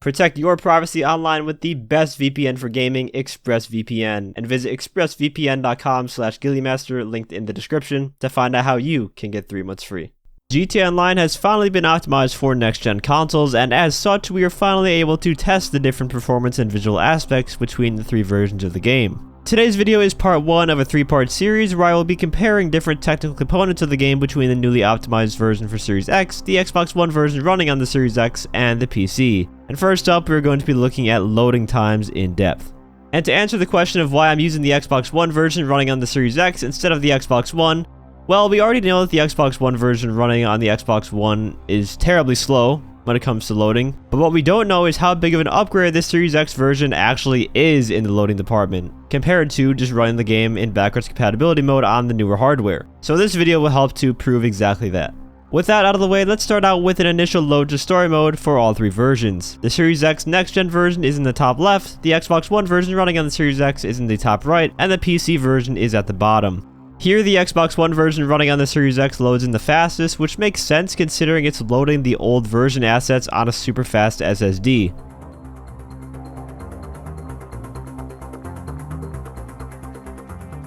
Protect your privacy online with the best VPN for gaming, ExpressVPN, and visit expressvpn.com/ghilliemaster, linked in the description, to find out how you can get 3 months free. GTA Online has finally been optimized for next-gen consoles, and as such, we are finally able to test the different performance and visual aspects between the 3 versions of the game. Today's video is part 1 of a 3-part series where I will be comparing different technical components of the game between the newly optimized version for Series X, the Xbox One version running on the Series X, and the PC. And first up, we're going to be looking at loading times in depth. And to answer the question of why I'm using the Xbox One version running on the Series X instead of the Xbox One, well, we already know that the Xbox One version running on the Xbox One is terribly slow when it comes to loading, but what we don't know is how big of an upgrade this Series X version actually is in the loading department, compared to just running the game in backwards compatibility mode on the newer hardware. So this video will help to prove exactly that. With that out of the way, let's start out with an initial load to story mode for all 3 versions. The Series X next-gen version is in the top left, the Xbox One version running on the Series X is in the top right, and the PC version is at the bottom. Here, the Xbox One version running on the Series X loads in the fastest, which makes sense considering it's loading the old version assets on a super fast SSD.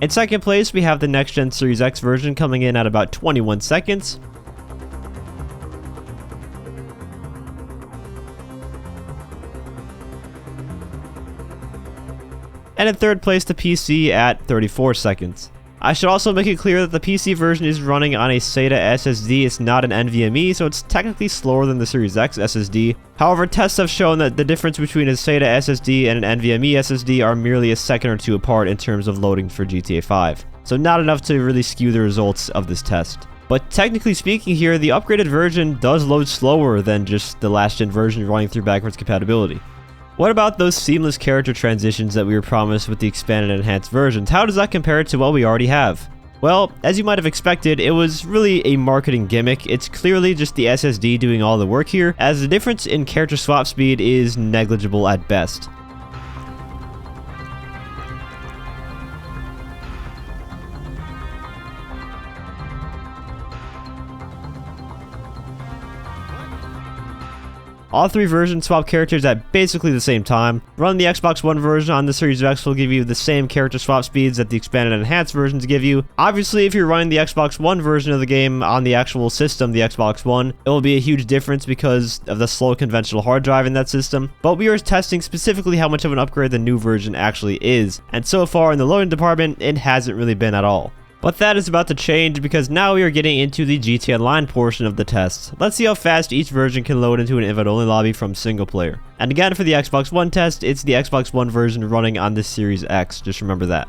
In second place, we have the next-gen Series X version coming in at about 21 seconds. And in third place, the PC at 34 seconds. I should also make it clear that the PC version is running on a SATA SSD, it's not an NVMe, so it's technically slower than the Series X SSD. However, tests have shown that the difference between a SATA SSD and an NVMe SSD are merely a second or 2 apart in terms of loading for GTA 5. So not enough to really skew the results of this test. But technically speaking here, the upgraded version does load slower than just the last-gen version running through backwards compatibility. What about those seamless character transitions that we were promised with the expanded and enhanced versions? How does that compare to what we already have? Well, as you might have expected, it was really a marketing gimmick. It's clearly just the SSD doing all the work here, as the difference in character swap speed is negligible at best. All 3 versions swap characters at basically the same time. Run the Xbox One version on the Series X will give you the same character swap speeds that the expanded and enhanced versions give you. Obviously, if you're running the Xbox One version of the game on the actual system, the Xbox One, it will be a huge difference because of the slow conventional hard drive in that system. But we are testing specifically how much of an upgrade the new version actually is, and so far in the loading department, it hasn't really been at all. But that is about to change because now we are getting into the GTA Online portion of the test. Let's see how fast each version can load into an invite-only lobby from single player. And again, for the Xbox One test, it's the Xbox One version running on the Series X, just remember that.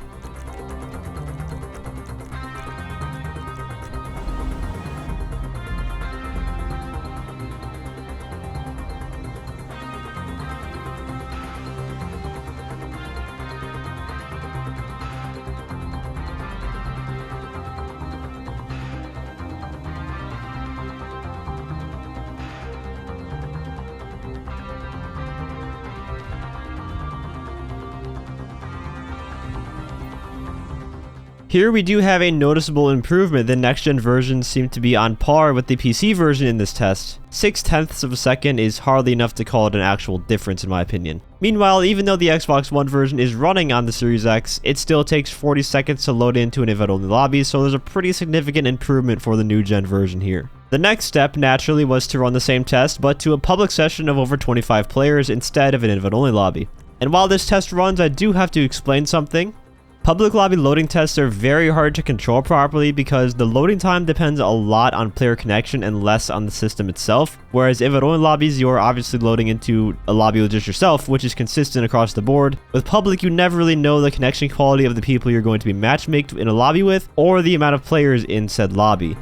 Here we do have a noticeable improvement. The next-gen versions seem to be on par with the PC version in this test. 0.6 of a second is hardly enough to call it an actual difference in my opinion. Meanwhile, even though the Xbox One version is running on the Series X, it still takes 40 seconds to load into an invite-only lobby, so there's a pretty significant improvement for the new gen version here. The next step, naturally, was to run the same test, but to a public session of over 25 players instead of an invite-only lobby. And while this test runs, I do have to explain something. Public lobby loading tests are very hard to control properly because the loading time depends a lot on player connection and less on the system itself, whereas invite-only lobbies, you're obviously loading into a lobby with just yourself, which is consistent across the board. With public, you never really know the connection quality of the people you're going to be matchmaked in a lobby with, or the amount of players in said lobby.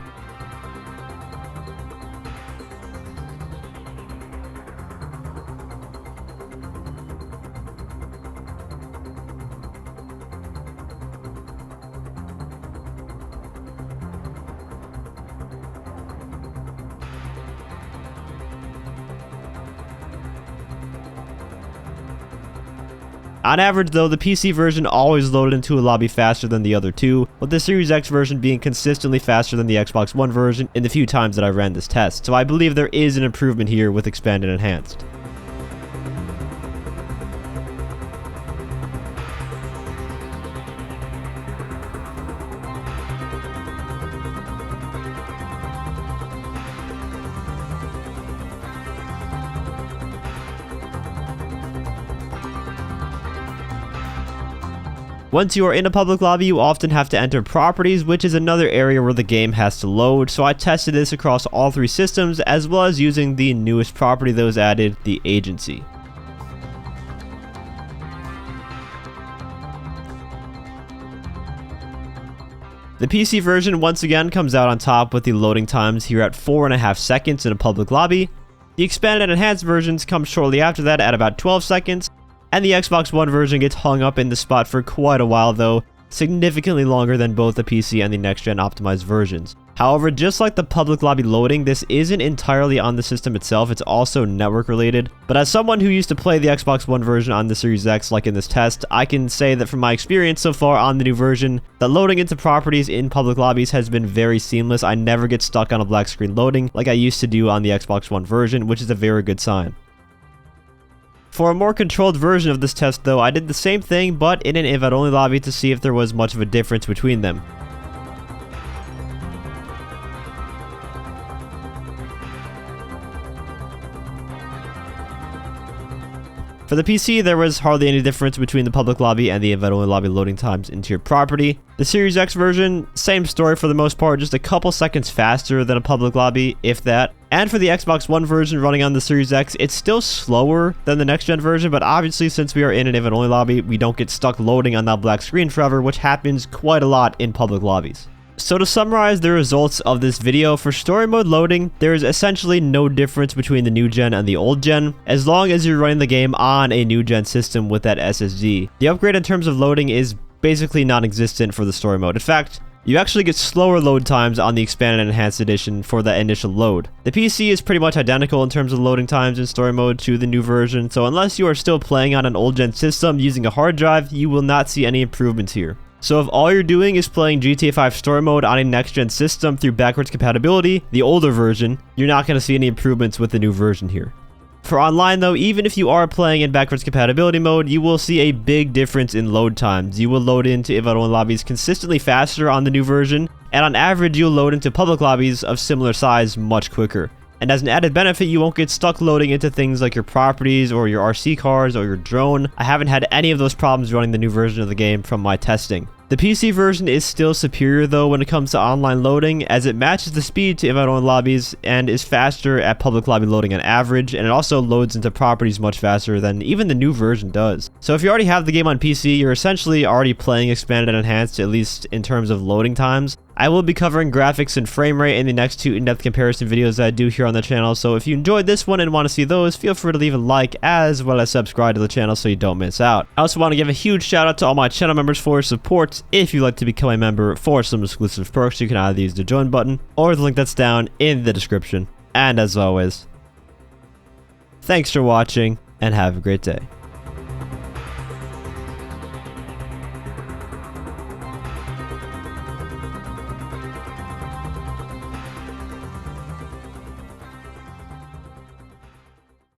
On average though, the PC version always loaded into a lobby faster than the other two, with the Series X version being consistently faster than the Xbox One version in the few times that I ran this test, so I believe there is an improvement here with Expanded and Enhanced. Once you are in a public lobby, you often have to enter properties, which is another area where the game has to load, so I tested this across all 3 systems, as well as using the newest property that was added, the agency. The PC version once again comes out on top with the loading times here at 4.5 seconds in a public lobby. The expanded and enhanced versions come shortly after that at about 12 seconds, and the Xbox One version gets hung up in the spot for quite a while though, significantly longer than both the PC and the next-gen optimized versions. However, just like the public lobby loading, this isn't entirely on the system itself, it's also network related. But as someone who used to play the Xbox One version on the Series X like in this test, I can say that from my experience so far on the new version, that loading into properties in public lobbies has been very seamless. I never get stuck on a black screen loading like I used to do on the Xbox One version, which is a very good sign. For a more controlled version of this test though, I did the same thing but in an invite-only lobby to see if there was much of a difference between them. For the PC, there was hardly any difference between the public lobby and the invite-only lobby loading times into your property. The Series X version, same story for the most part, just a couple seconds faster than a public lobby, if that. And for the Xbox One version running on the Series X, it's still slower than the next-gen version, but obviously since we are in an invite-only lobby, we don't get stuck loading on that black screen forever, which happens quite a lot in public lobbies. So to summarize the results of this video, for story mode loading, there is essentially no difference between the new gen and the old gen, as long as you're running the game on a new gen system with that SSD. The upgrade in terms of loading is basically non-existent for the story mode. In fact, you actually get slower load times on the expanded and enhanced edition for the initial load. The PC is pretty much identical in terms of loading times in story mode to the new version, so unless you are still playing on an old gen system using a hard drive, you will not see any improvements here. So if all you're doing is playing GTA 5 story mode on a next-gen system through backwards compatibility, the older version, you're not going to see any improvements with the new version here. For online though, even if you are playing in backwards compatibility mode, you will see a big difference in load times. You will load into invite-only lobbies consistently faster on the new version, and on average you'll load into public lobbies of similar size much quicker. And as an added benefit, you won't get stuck loading into things like your properties or your RC cars or your drone. I haven't had any of those problems running the new version of the game from my testing. The PC version is still superior though when it comes to online loading, as it matches the speed to invite-only lobbies and is faster at public lobby loading on average, and it also loads into properties much faster than even the new version does. So if you already have the game on PC, you're essentially already playing expanded and enhanced, at least in terms of loading times. I will be covering graphics and frame rate in the next 2 in-depth comparison videos that I do here on the channel, so if you enjoyed this one and want to see those, feel free to leave a like as well as subscribe to the channel so you don't miss out. I also want to give a huge shout out to all my channel members for your support. If you'd like to become a member for some exclusive perks, you can either use the join button or the link that's down in the description. And as always, thanks for watching and have a great day.